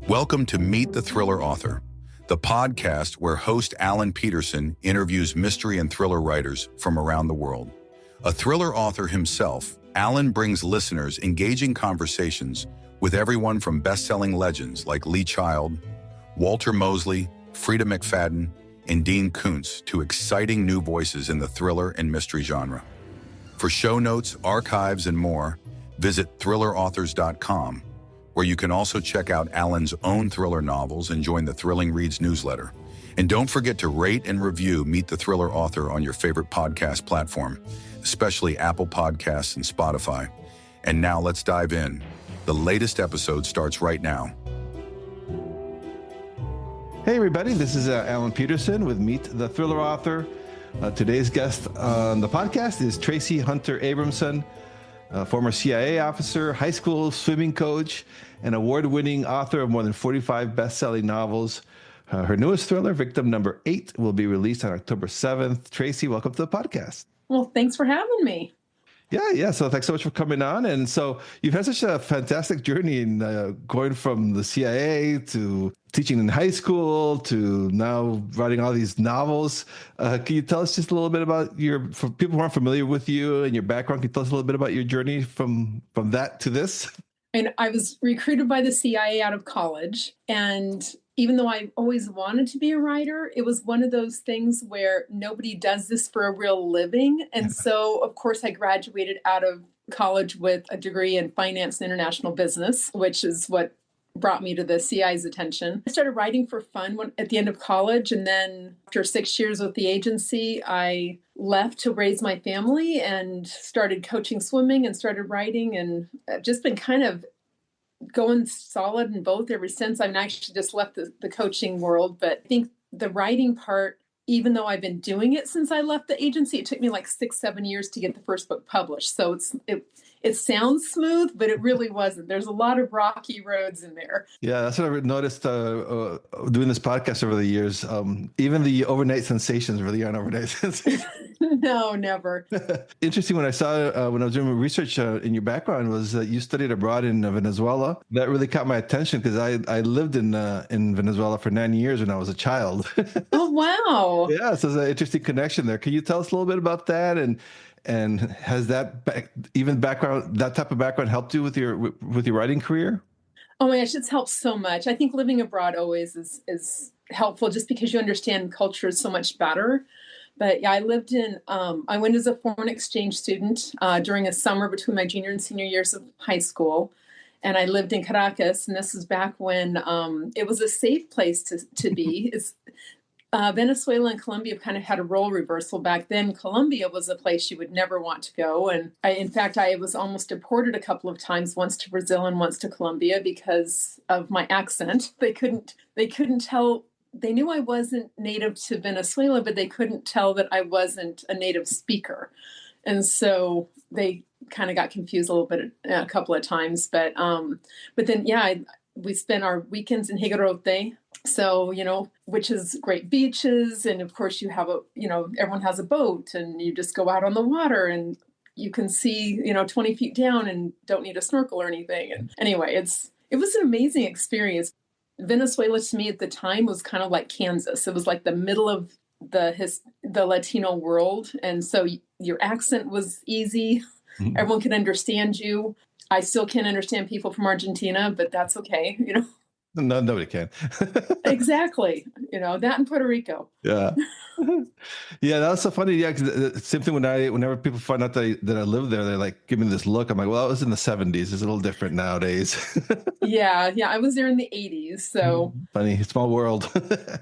Welcome to Meet the Thriller Author, the podcast where host Alan Peterson interviews mystery and thriller writers from around the world. A thriller author himself, Alan brings listeners engaging conversations with everyone from best-selling legends like Lee Child, Walter Mosley, Frida McFadden, and Dean Koontz to exciting new voices in the thriller and mystery genre. For show notes, archives, and more, visit thrillerauthors.com, where you can also check out Alan's own thriller novels and join the Thrilling Reads newsletter. And don't forget to rate and review Meet the Thriller Author on your favorite podcast platform, especially Apple Podcasts and Spotify. And now let's dive in. The latest episode starts right now. Hey everybody, this is Alan Peterson with Meet the Thriller Author. Today's guest on the podcast is Traci Hunter Abramson, former CIA officer, high school swimming coach, and award-winning author of more than 45 best-selling novels. Her newest thriller, Victim Number 8, will be released on October 7th. Traci, welcome to the podcast. Well, thanks for having me. Yeah. So thanks so much for coming on. And so you've had such a fantastic journey in going from the CIA to teaching in high school to now writing all these novels. Can you tell us just a little bit about for people who aren't familiar with you and your background, can you tell us a little bit about your journey from that to this? And I was recruited by the CIA out of college. And even though I always wanted to be a writer, it was one of those things where nobody does this for a real living. And so, of course, I graduated out of college with a degree in finance and international business, which is what brought me to the CIA's attention. I started writing for fun at the end of college. And then after 6 years with the agency, I left to raise my family and started coaching swimming and started writing. And I've just been kind of going solid in both ever since. I've actually just left the coaching world, but I think the writing part, even though I've been doing it since I left the agency, it took me like 6-7 years to get the first book published. So it sounds smooth, but it really wasn't. There's a lot of rocky roads in there. Yeah, that's what I've noticed doing this podcast over the years. Even the overnight sensations really aren't overnight sensations. No, never. Interesting. When I saw, when I was doing research in your background, was that you studied abroad in Venezuela. That really caught my attention because I lived in Venezuela for 9 years when I was a child. Oh, wow. Yeah, so there's an interesting connection there. Can you tell us a little bit about that? And has that that type of background helped you with your writing career? Oh my gosh, it's helped so much. I think living abroad always is helpful just because you understand culture so much better. But yeah, I went as a foreign exchange student during a summer between my junior and senior years of high school. And I lived in Caracas, and this was back when it was a safe place to be. Venezuela and Colombia kind of had a role reversal. Back then, Colombia was a place you would never want to go. And in fact, I was almost deported a couple of times, once to Brazil and once to Colombia because of my accent. They couldn't tell. They knew I wasn't native to Venezuela, but they couldn't tell that I wasn't a native speaker. And so they kind of got confused a little bit a couple of times. But then, yeah, we spent our weekends in Higuerote. So, which is great beaches. And of course you have everyone has a boat and you just go out on the water and you can see, 20 feet down and don't need a snorkel or anything. And anyway, it was an amazing experience. Venezuela to me at the time was kind of like Kansas. It was like the middle of the Latino world. And so your accent was easy. Mm-hmm. Everyone can understand you. I still can't understand people from Argentina, but that's okay. No, nobody can. Exactly. That in Puerto Rico. Yeah. Yeah, that was so funny. Yeah, because same thing whenever people find out that I live there, they're like, give me this look. I'm like, well, that was in the 70s. It's a little different nowadays. Yeah. I was there in the 80s. So funny, small world.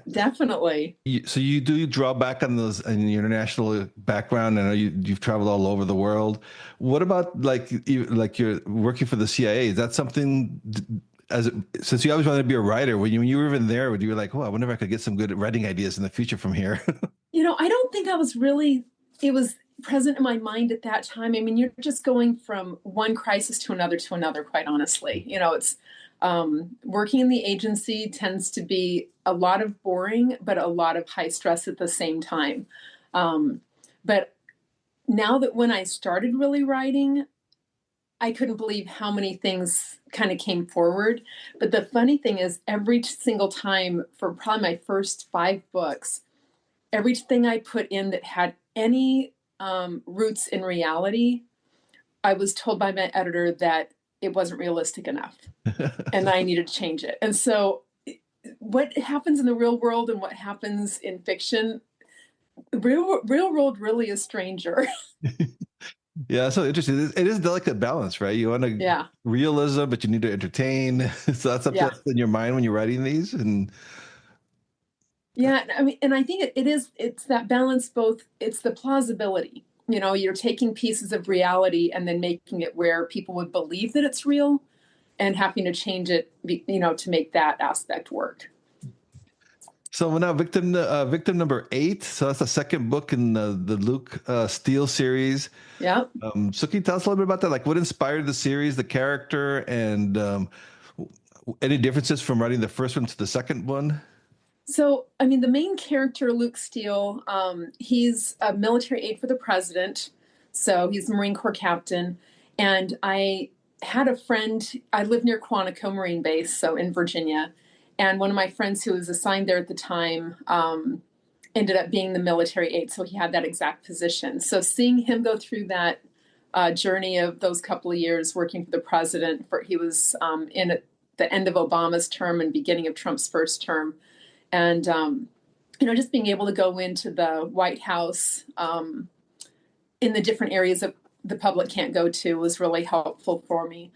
Definitely. So you do draw back on those in your international background. I know you've traveled all over the world. What about like you're working for the CIA? Is that something? Since you always wanted to be a writer, when you were even there, you were like, oh, I wonder if I could get some good writing ideas in the future from here. I don't think it was present in my mind at that time. I mean, you're just going from one crisis to another, quite honestly. It's working in the agency tends to be a lot of boring, but a lot of high stress at the same time. But now that when I started really writing, I couldn't believe how many things kind of came forward. But the funny thing is, every single time for probably my first 5 books, everything I put in that had any roots in reality, I was told by my editor that it wasn't realistic enough and I needed to change it. And so what happens in the real world and what happens in fiction, real world really is stranger. Yeah, so interesting. It is a delicate balance, right? You want to Yeah. realism, but you need to entertain. So that's something Yeah. that's in your mind when you're writing these. And Yeah. I mean, and I think it's that balance, both, it's the plausibility. You're taking pieces of reality and then making it where people would believe that it's real and having to change it, to make that aspect work. so we're now victim number 8. So that's the second book in the Luke Steele series. Yeah. So can you tell us a little bit about that? Like what inspired the series, the character, and any differences from writing the first one to the second one? So, I mean, the main character, Luke Steele, he's a military aide for the president. So he's a Marine Corps captain. And I had a friend, I live near Quantico Marine Base, so in Virginia. And one of my friends who was assigned there at the time ended up being the military aide. So he had that exact position. So seeing him go through that journey of those couple of years working for the president, he was in the end of Obama's term and beginning of Trump's first term. And, just being able to go into the White House in the different areas that the public can't go to was really helpful for me.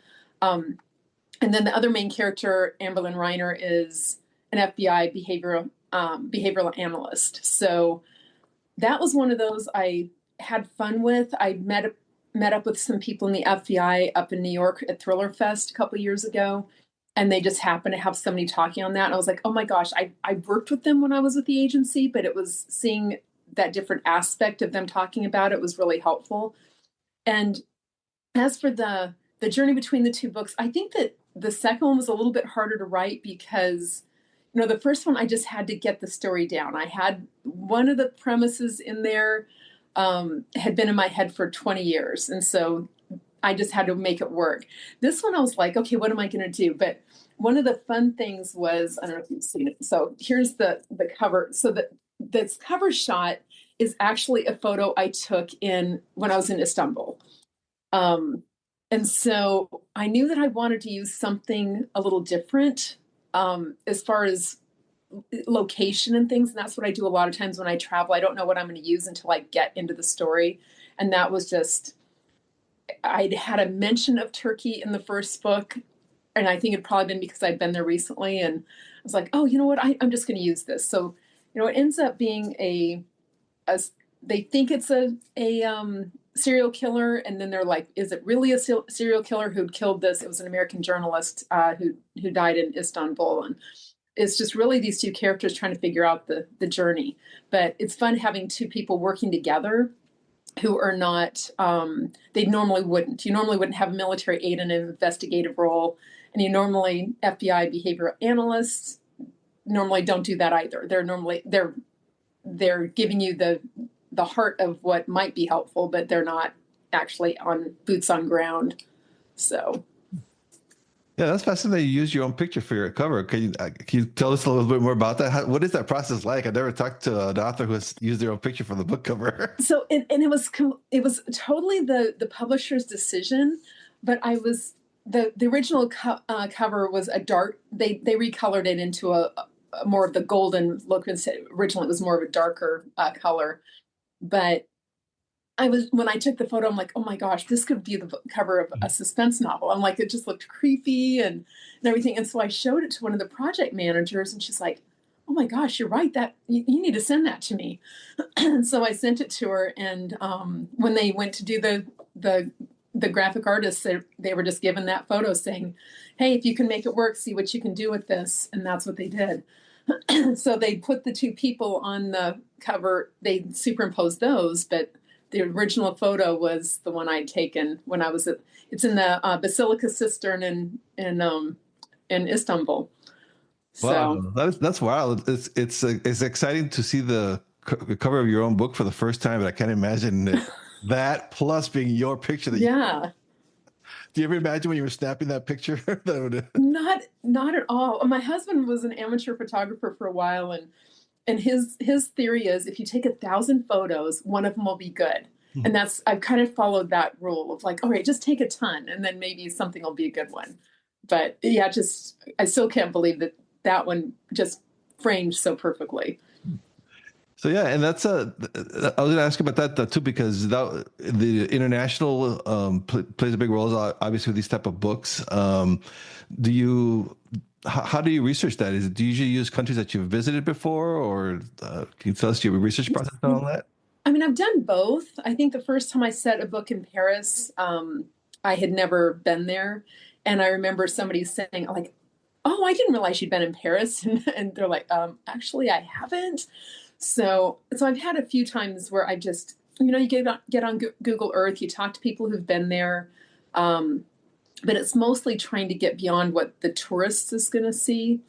And then the other main character, Amberlynn Reiner, is an FBI behavioral analyst. So that was one of those I had fun with. I met up with some people in the FBI up in New York at Thriller Fest a couple of years ago. And they just happened to have somebody talking on that. And I was like, oh my gosh, I worked with them when I was with the agency, but it was seeing that different aspect of them talking about it was really helpful. And as for the journey between the 2 books, I think that the second one was a little bit harder to write because, the first one, I just had to get the story down. I had one of the premises in there had been in my head for 20 years. And so I just had to make it work. This one, I was like, okay, what am I going to do? But one of the fun things was, I don't know if you've seen it. So here's the cover. So this cover shot is actually a photo I took when I was in Istanbul. And so I knew that I wanted to use something a little different as far as location and things. And that's what I do a lot of times when I travel. I don't know what I'm going to use until I get into the story. And that was just, I'd had a mention of Turkey in the first book, and I think it'd probably been because I'd been there recently, and I was like, oh, you know what, I'm just going to use this. So, it ends up being they think it's a serial killer, and then they're like, is it really a serial killer who'd killed this? It was an American journalist who died in Istanbul, and it's just really these 2 characters trying to figure out the journey. But it's fun having 2 people working together who are not, they normally wouldn't. You normally wouldn't have a military aide in an investigative role, and you normally, FBI behavioral analysts normally don't do that either. They're giving you the heart of what might be helpful, but they're not actually on boots on ground. So. Yeah, that's fascinating. You use your own picture for your cover. Can you tell us a little bit more about that? What is that process like? I never talked to an author who has used their own picture for the book cover. So, and it was totally the publisher's decision, but the original cover was a dark. They recolored it into a more of the golden look. Originally, it was more of a darker color, but when I took the photo, I'm like, oh my gosh, this could be the cover of a suspense novel. I'm like, it just looked creepy and everything. And so I showed it to one of the project managers, and she's like, oh my gosh, you're right. That you need to send that to me. And so I sent it to her. And when they went to do the graphic artists, they were just given that photo saying, hey, if you can make it work, see what you can do with this. And that's what they did. So they put the 2 people on the cover. They superimposed those, but the original photo was the one I'd taken when I was it's in the Basilica Cistern in Istanbul. Wow, that's wild. It's exciting to see the cover of your own book for the first time, but I can't imagine that plus being your picture. Do you ever imagine when you were snapping that picture? That would, Not at all. My husband was an amateur photographer for a while, and his theory is if you take 1,000 photos, one of them will be good. And I've kind of followed that rule of like, all right, just take a ton, and then maybe something will be a good one. But yeah, I still can't believe that one just framed so perfectly. So yeah, and that's I was going to ask about that too, because the international plays a big role, obviously, with these type of books. How do you research that? Do you usually use countries that you've visited before, or can you tell us your research process on that? I mean, I've done both. I think the first time I set a book in Paris, I had never been there, and I remember somebody saying like, "Oh, I didn't realize you'd been in Paris," and they're like, "Actually, I haven't." So I've had a few times where I just, you get on Google Earth, you talk to people who've been there, but it's mostly trying to get beyond what the tourist is going to see.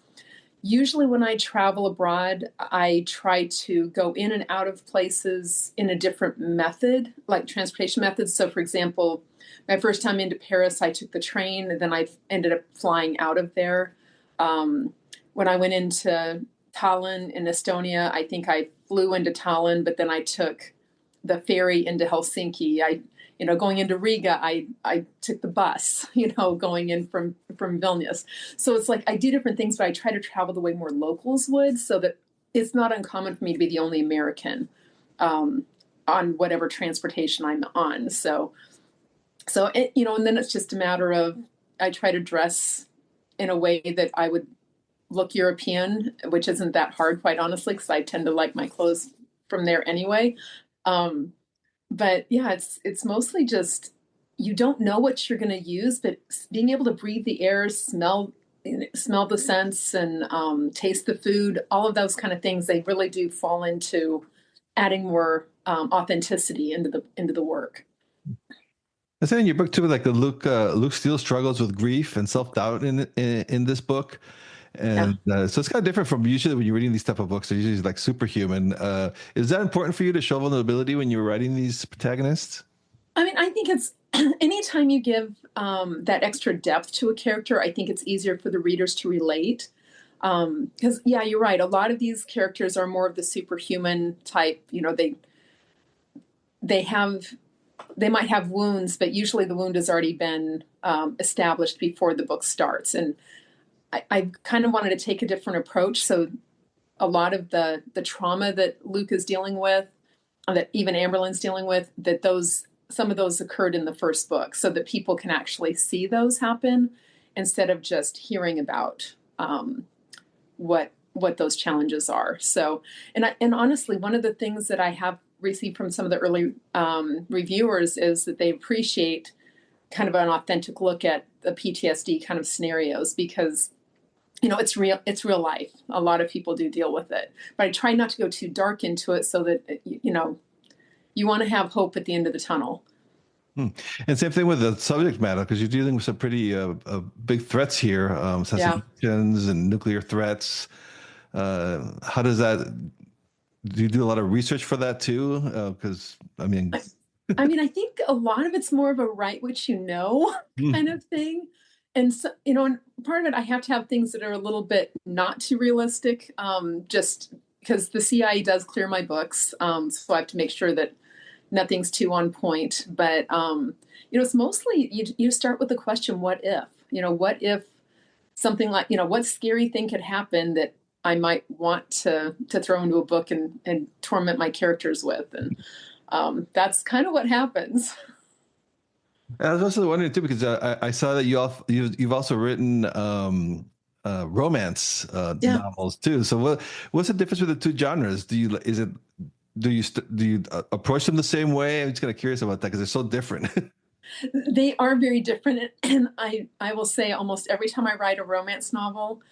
Usually when I travel abroad, I try to go in and out of places in a different method, like transportation methods. So for example, my first time into Paris, I took the train, and then I ended up flying out of there. When I went into Tallinn in Estonia, I think I flew into Tallinn, but then I took the ferry into Helsinki. Going into Riga, I took the bus, going in from Vilnius. So it's like I do different things, but I try to travel the way more locals would, so that it's not uncommon for me to be the only American on whatever transportation I'm on. So and then it's just a matter of I try to dress in a way that I would look European, which isn't that hard, quite honestly, because I tend to like my clothes from there anyway. But yeah, it's mostly just you don't know what you're going to use, but being able to breathe the air, smell the scents, and taste the food, all of those kind of things, they really do fall into adding more authenticity into the work. I say in your book too, like Luke Steele struggles with grief and self-doubt in this book. And so it's kind of different from usually when you're reading these type of books. They're usually like superhuman. Is that important for you to show vulnerability when you're writing these protagonists? I mean, I think it's anytime you give that extra depth to a character, I think it's easier for the readers to relate. Because yeah, you're right. A lot of these characters are more of the superhuman type. They might have wounds, but usually the wound has already been established before the book starts. And I kind of wanted to take a different approach. So a lot of the trauma that Luke is dealing with, that even Amberlin's dealing with, some of those occurred in the first book, so that people can actually see those happen instead of just hearing about what those challenges are. So, and honestly, one of the things that I have received from some of the early reviewers is that they appreciate kind of an authentic look at the PTSD kind of scenarios, because it's real life. A lot of people do deal with it, but I try not to go too dark into it, so that you want to have hope at the end of the tunnel. And same thing with the subject matter, because you're dealing with some pretty big threats here, assassinations and nuclear threats. How does that? Do you do a lot of research for that too? Because I mean, I think a lot of it's more of a write what you know kind of thing. And so, and part of it, I have to have things that are a little bit not too realistic, just because the CIA does clear my books. So I have to make sure that nothing's too on point. But, it's mostly, you start with the question, what if? What if something like, what scary thing could happen that I might want to throw into a book and torment my characters with? And that's kind of what happens. I was also wondering too, because I saw that you've also written romance novels too. So what's the difference with the two genres? Do you approach them the same way? I'm just kind of curious about that, because they're so different. They are very different, and I will say almost every time I write a romance novel,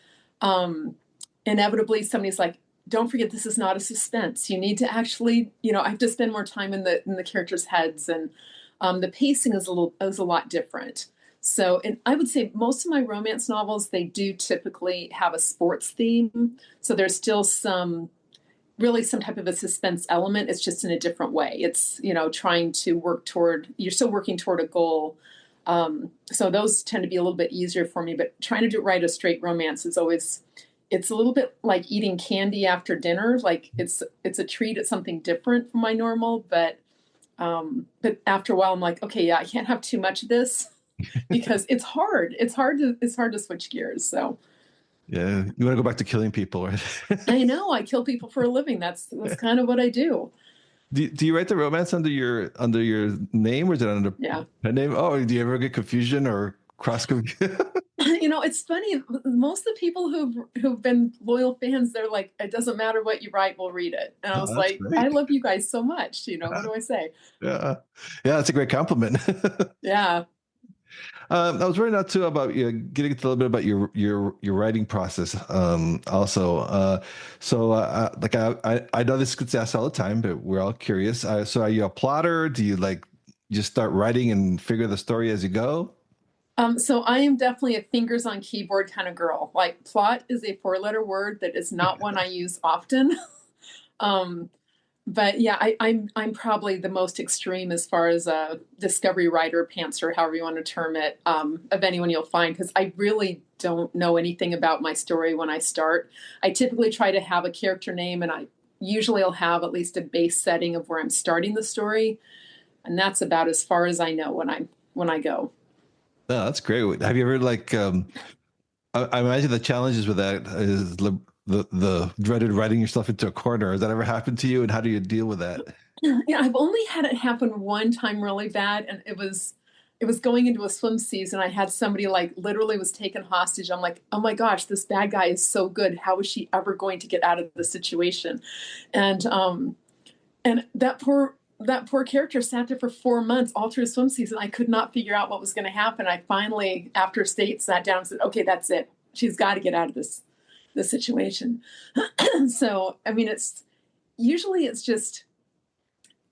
inevitably somebody's like, don't forget, this is not a suspense. You need to actually, I have to spend more time in the characters' heads, and the pacing is a lot different. So, and I would say most of my romance novels, they do typically have a sports theme. So there's still some type of a suspense element. It's just in a different way. It's, you're still working toward a goal. So those tend to be a little bit easier for me, but trying to write a straight romance is always, it's a little bit like eating candy after dinner. Like it's a treat. It's something different from my normal, but after a while I'm like, okay, yeah, I can't have too much of this because it's hard. It's hard to switch gears. So Yeah, you want to go back to killing people, right? I know I kill people for a living. That's kind of what I do. Do you write the romance under your name, or is it under Yeah. a name? Oh, do you ever get confusion or cross confusion? It's funny. Most of the people who've been loyal fans, they're like, it doesn't matter what you write, we'll read it. And I was That's like, great. I love you guys so much. What do I say? Yeah, yeah, that's a great compliment. Yeah. I was wondering now too about getting into a little bit about your writing process. Also, like I know this gets asked all the time, but we're all curious. So are you a plotter? Do you like just start writing and figure the story as you go? So I am definitely a fingers on keyboard kind of girl. Like plot is a 4-letter word that is not one I use often. But yeah, I'm probably the most extreme as far as a discovery writer, pantser, however you want to term it, of anyone you'll find, because I really don't know anything about my story when I start. I typically try to have a character name, and I usually will have at least a base setting of where I'm starting the story, and that's about as far as I know when I go. Oh, that's great. Have you ever like I imagine the challenges with that is the dreaded writing yourself into a corner. Has that ever happened to you, and how do you deal with that? Yeah, I've only had it happen one time really bad, and it was going into a swim season. I had somebody like literally was taken hostage. I'm like, oh my gosh, this bad guy is so good. How is she ever going to get out of the situation? And that poor character sat there for 4 months all through swim season. I could not figure out what was going to happen. I finally, after state, sat down and said, okay, that's it. She's got to get out of this situation. So, I mean, it's just,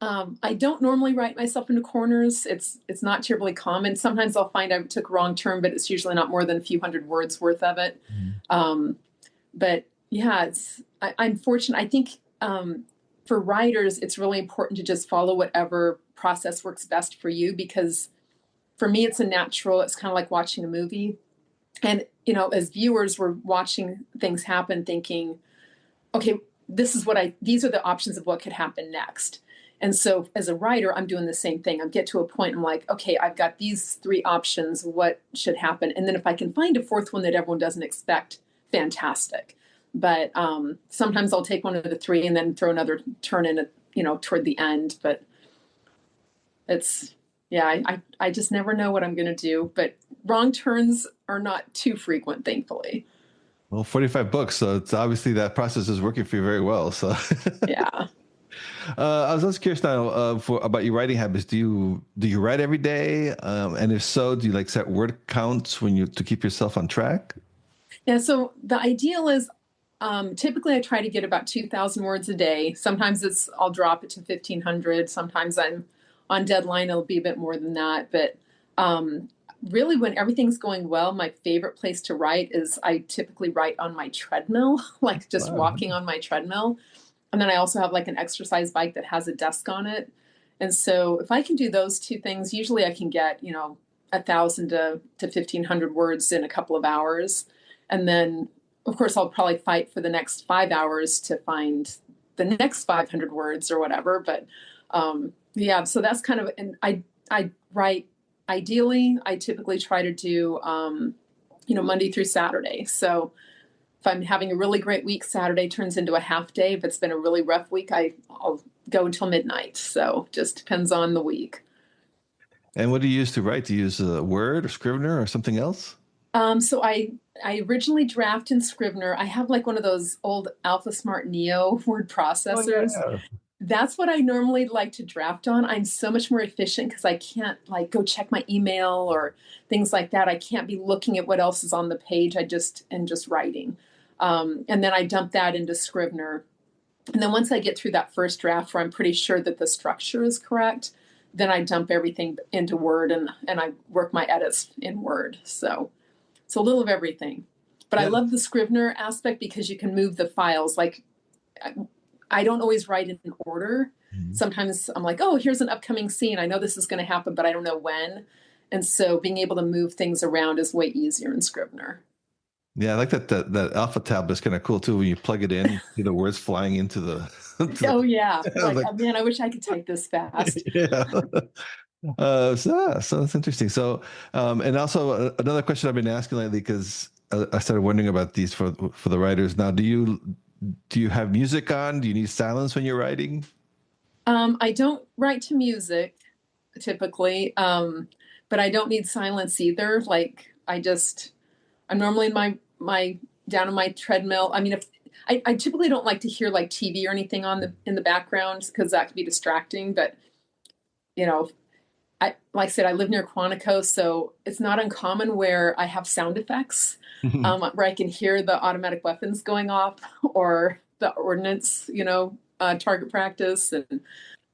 I don't normally write myself into corners. It's not terribly common. Sometimes I'll find I took a wrong turn, but it's usually not more than a few hundred words worth of it. But yeah, I'm fortunate. I think, for writers, it's really important to just follow whatever process works best for you, because for me, it's a natural, it's kind of like watching a movie. And, as viewers, we're watching things happen thinking, okay, these are the options of what could happen next. And so as a writer, I'm doing the same thing. I get to a point, I'm like, okay, I've got these 3 options. What should happen? And then if I can find a 4th one that everyone doesn't expect, fantastic. But sometimes I'll take one of the 3 and then throw another turn in, toward the end. But I just never know what I'm going to do. But wrong turns are not too frequent, thankfully. Well, 45 books, so it's obviously that process is working for you very well. So Yeah. I was also curious now about your writing habits. Do you write every day? And if so, do you like set word counts to keep yourself on track? Yeah. So the ideal is, typically I try to get about 2,000 words a day. Sometimes I'll drop it to 1,500. Sometimes I'm on deadline. It'll be a bit more than that. But really, when everything's going well, my favorite place to write is I typically write on my treadmill, like just walking on my treadmill. And then I also have like an exercise bike that has a desk on it. And so if I can do those 2 things, usually I can get, 1,000 to 1,500 words in a couple of hours. And then, of course, I'll probably fight for the next 5 hours to find the next 500 words or whatever. But yeah, so that's kind of, and I write, ideally, I typically try to do, Monday through Saturday. So if I'm having a really great week, Saturday turns into a half day. If it's been a really rough week, I'll go until midnight. So just depends on the week. And what do you use to write? Do you use Word or Scrivener or something else? So I originally draft in Scrivener. I have like one of those old AlphaSmart Neo word processors. Oh, yeah. That's what I normally like to draft on. I'm so much more efficient because I can't like go check my email or things like that. I can't be looking at what else is on the page. I just writing. And then I dump that into Scrivener. And then once I get through that first draft where I'm pretty sure that the structure is correct, then I dump everything into Word and I work my edits in Word. So it's a little of everything. But yeah. I love the Scrivener aspect because you can move the files. Like I don't always write in order. Mm-hmm. Sometimes I'm like, oh, here's an upcoming scene. I know this is going to happen, but I don't know when. And so being able to move things around is way easier in Scrivener. Yeah, I like that alpha tablet is kind of cool too. When you plug it in, you see the words flying into the. Oh yeah. Like, Like, oh, man, I wish I could type this fast. yeah. So that's interesting. So, and also another question I've been asking lately because I started wondering about these for the writers. Now, do you have music on? Do you need silence when you're writing? I don't write to music typically, but I don't need silence either. Like I'm normally in my down on my treadmill. I mean, if I typically don't like to hear like TV or anything in the background because that could be distracting. But you know, like I said, I live near Quantico, so it's not uncommon where I have sound effects, where I can hear the automatic weapons going off or the ordnance, target practice. And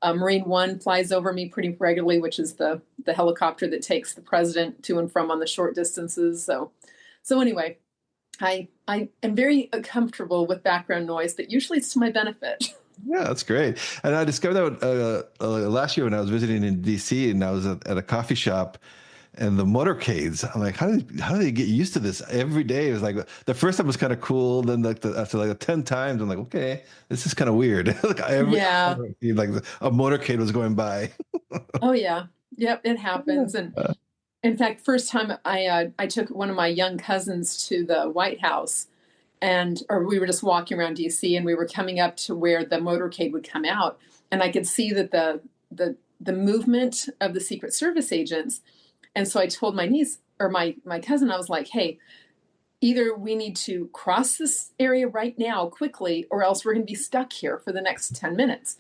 Marine One flies over me pretty regularly, which is the helicopter that takes the president to and from on the short distances. So anyway, I am very comfortable with background noise, but usually it's to my benefit. Yeah, that's great. And I discovered that last year when I was visiting in DC and I was at a coffee shop and the motorcades. I'm like, how do they get used to this every day? It was like the first time was kind of cool. Then after like 10 times, I'm like, okay, this is kind of weird. Like Yeah. like a motorcade was going by. Oh yeah. Yep. It happens. And in fact, first time I took one of my young cousins to the White House, or we were just walking around DC, and we were coming up to where the motorcade would come out, and I could see that the movement of the Secret Service agents. And so I told my niece or my cousin, I was like, hey, either we need to cross this area right now quickly, or else we're going to be stuck here for the next 10 minutes.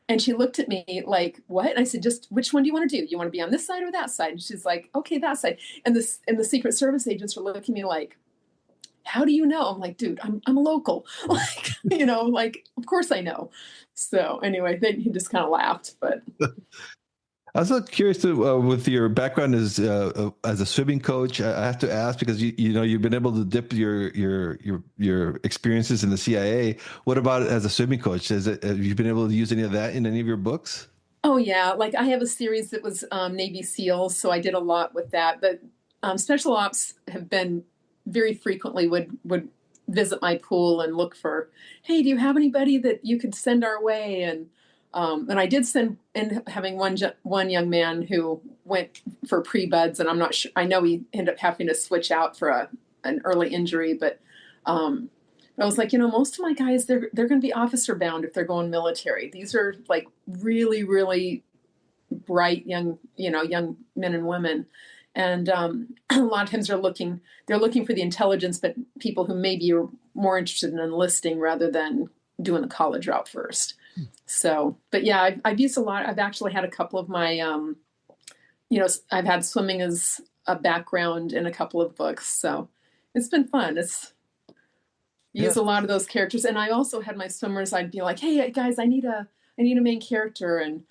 And she looked at me like, what? And I said, just which one do you want to do? You want to be on this side or that side? And she's like, okay, that side. And the Secret Service agents were looking at me like, how do you know? I'm like, dude, I'm a local. Like, like, of course I know. So anyway, he just kind of laughed, but. I was curious to, with your background as a swimming coach, I have to ask because you've been able to dip your experiences in the CIA. What about as a swimming coach? Have you been able to use any of that in any of your books? Oh yeah, like I have a series that was Navy SEALs, so I did a lot with that. But special ops have been very frequently would visit my pool and look for, hey, do you have anybody that you could send our way? And I did end up having one young man who went for pre-buds, and I'm not sure. I know he ended up having to switch out for an early injury, but I was like, most of my guys, they're going to be officer bound if they're going military. These are like really, really bright young men and women, and a lot of times they're looking for the intelligence, but people who maybe are more interested in enlisting rather than doing the college route first. So, but yeah, I've used a lot. I've actually had a couple of my, I've had swimming as a background in a couple of books. So it's been fun. Use a lot of those characters. And I also had my swimmers, I'd be like, hey guys, I need a main character. And,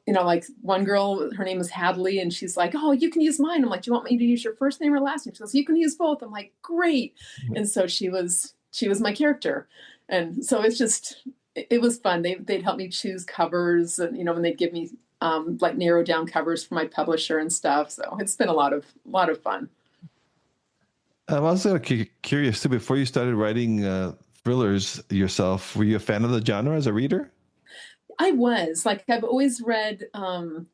like one girl, her name is Hadley, and she's like, oh, you can use mine. I'm like, do you want me to use your first name or last name? She goes, you can use both. I'm like, great. And so she was my character. And so it was fun. They'd help me choose covers, and when they'd give me like narrow down covers for my publisher and stuff. So it's been a lot of fun. I'm also curious too. Before you started writing thrillers yourself, were you a fan of the genre as a reader? I was. Like, I've always read. I'm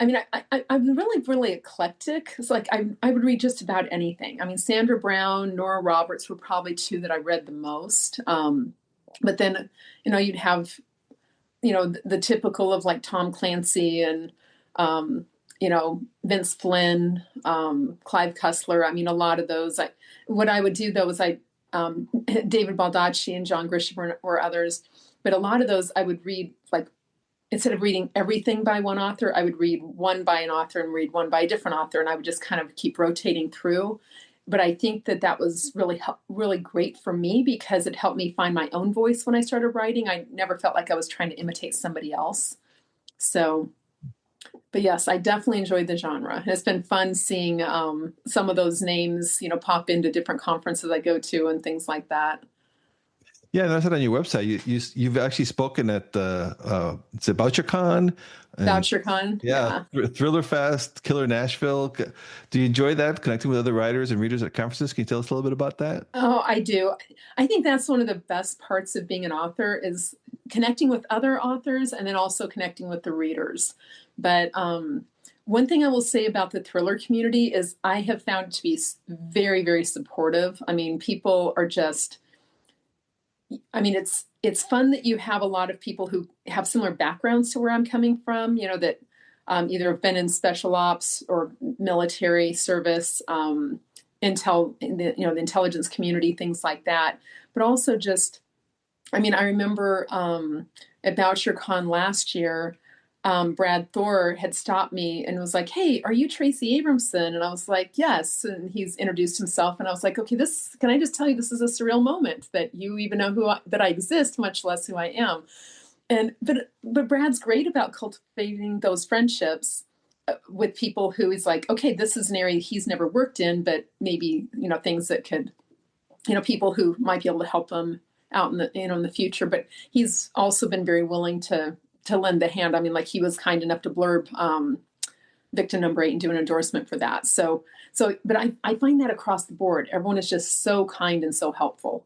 really, really eclectic. It's like I would read just about anything. I mean, Sandra Brown, Nora Roberts were probably two that I read the most. But then, you'd have, the typical of like Tom Clancy and, Vince Flynn, Clive Cussler. I mean, a lot of those. What I would do though is David Baldacci and John Grisham were others. But a lot of those I would read, like, instead of reading everything by one author, I would read one by an author and read one by a different author. And I would just kind of keep rotating through. But I think that was really, really great for me because it helped me find my own voice when I started writing. I never felt like I was trying to imitate somebody else. So, but yes, I definitely enjoyed the genre. And it's been fun seeing some of those names, pop into different conferences I go to and things like that. Yeah, and I said on your website, you've actually spoken at it's a BoucherCon and VoucherCon, yeah, yeah. Thriller Fest, Killer Nashville. Do you enjoy that, connecting with other writers and readers at conferences? Can you tell us a little bit about that? Oh, I do. I think that's one of the best parts of being an author is connecting with other authors and then also connecting with the readers. But one thing I will say about the thriller community is I have found it to be very, very supportive. I mean, people are just, I mean, it's fun that you have a lot of people who have similar backgrounds to where I'm coming from, you know, that either have been in special ops or military service, the intelligence community, things like that. But also just, I mean, I remember at BoucherCon last year, Brad Thor had stopped me and was like, "Hey, are you Traci Abramson?" And I was like, "Yes." And he's introduced himself, and I was like, "Okay, this can I just tell you this is a surreal moment that you even know that I exist, much less who I am." And but Brad's great about cultivating those friendships with people who is like, okay, this is an area he's never worked in, but maybe things that could, people who might be able to help him out in the in the future. But he's also been very willing to lend a hand. I mean, like he was kind enough to blurb victim number 8 and do an endorsement for that. But I find that across the board, everyone is just so kind and so helpful.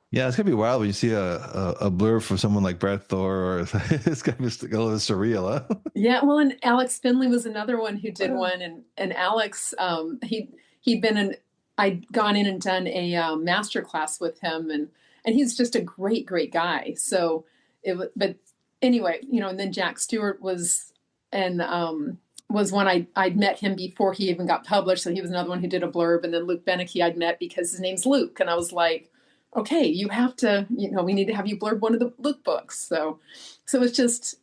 Yeah, it's gonna be wild when you see a blurb from someone like Brad Thor, or it's gonna be a little surreal, huh? Yeah, well, and Alex Finley was another one who did one, and Alex, he'd been in, I'd gone in and done a master class with him, and he's just a great guy. So but anyway, and then Jack Stewart was one I'd met him before he even got published, so he was another one who did a blurb, and then Luke Beneke I'd met because his name's Luke, and I was like, okay, you have to, we need to have you blurb one of the Luke books. So it's just,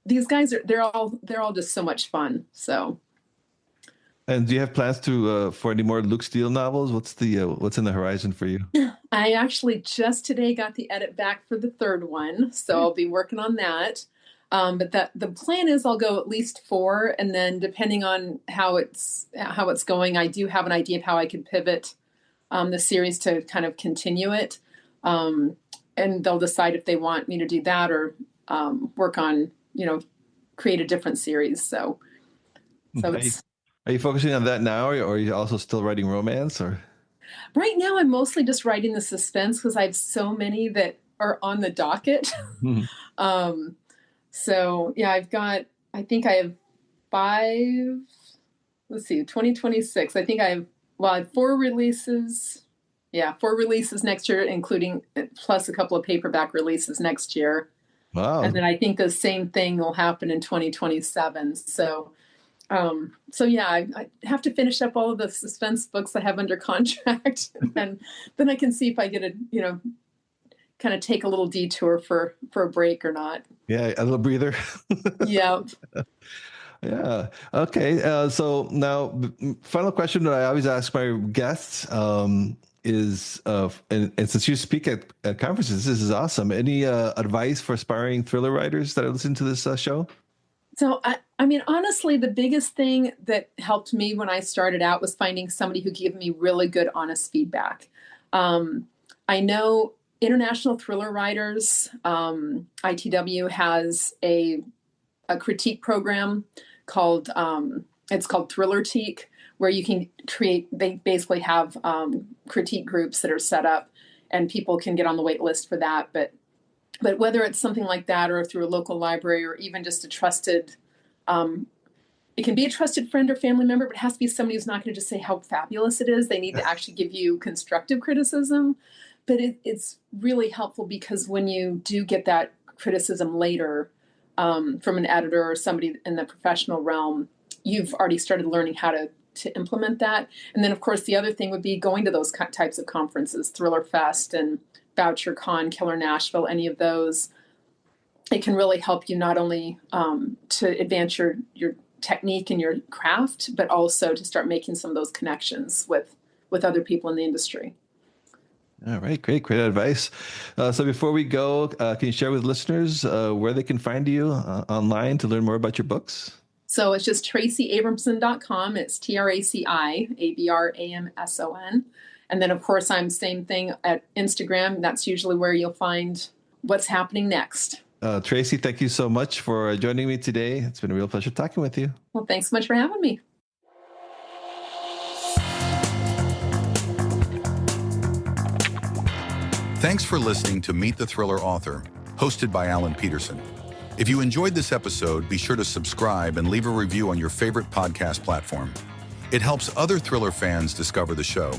these guys they're all just so much fun. So. And do you have plans to for any more Luke Steele novels? What's in the horizon for you? I actually just today got the edit back for the third one, so I'll be working on that. But the plan is I'll go at least 4, and then depending on how it's going, I do have an idea of how I could pivot the series to kind of continue it. And they'll decide if they want me to do that or work on, create a different series. So Are you focusing on that now, or are you also still writing romance? Or right now, I'm mostly just writing the suspense because I have so many that are on the docket. So yeah, I think I have 5. Let's see, 2026. I think I have 4 releases. Yeah, 4 releases next year, including plus a couple of paperback releases next year. Wow. And then I think the same thing will happen in 2027. So yeah, I have to finish up all of the suspense books I have under contract, and then I can see if I get kind of take a little detour for a break or not. Yeah, a little breather. Yeah. Yeah. Okay. So now, final question that I always ask my guests is, and since you speak at conferences, this is awesome. Any advice for aspiring thriller writers that are listening to this show? So, I mean, honestly, the biggest thing that helped me when I started out was finding somebody who gave me really good, honest feedback. I know International Thriller Writers, ITW, has a critique program called Thrillertique, where you can they basically have critique groups that are set up, and people can get on the wait list for that. But whether it's something like that or through a local library or even just a trusted, it can be a trusted friend or family member, but it has to be somebody who's not going to just say how fabulous it is. They need to actually give you constructive criticism. But it's really helpful because when you do get that criticism later from an editor or somebody in the professional realm, you've already started learning how to implement that. And then, of course, the other thing would be going to those types of conferences, Thriller Fest and BoucherCon, Killer Nashville, any of those. It can really help you not only to advance your technique and your craft, but also to start making some of those connections with other people in the industry. All right, great advice. So before we go, can you share with listeners where they can find you online to learn more about your books? So it's just TraciAbramson.com. It's TraciAbramson. And then, of course, I'm same thing at Instagram. That's usually where you'll find what's happening next. Traci, thank you so much for joining me today. It's been a real pleasure talking with you. Well, thanks so much for having me. Thanks for listening to Meet the Thriller Author, hosted by Alan Peterson. If you enjoyed this episode, be sure to subscribe and leave a review on your favorite podcast platform. It helps other thriller fans discover the show.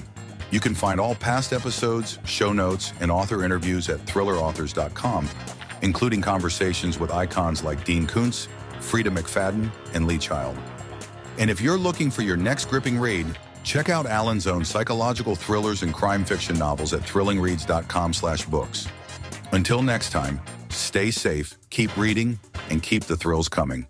You can find all past episodes, show notes, and author interviews at thrillerauthors.com, including conversations with icons like Dean Koontz, Frida McFadden, and Lee Child. And if you're looking for your next gripping read, check out Alan's own psychological thrillers and crime fiction novels at thrillingreads.com/books. Until next time, stay safe, keep reading, and keep the thrills coming.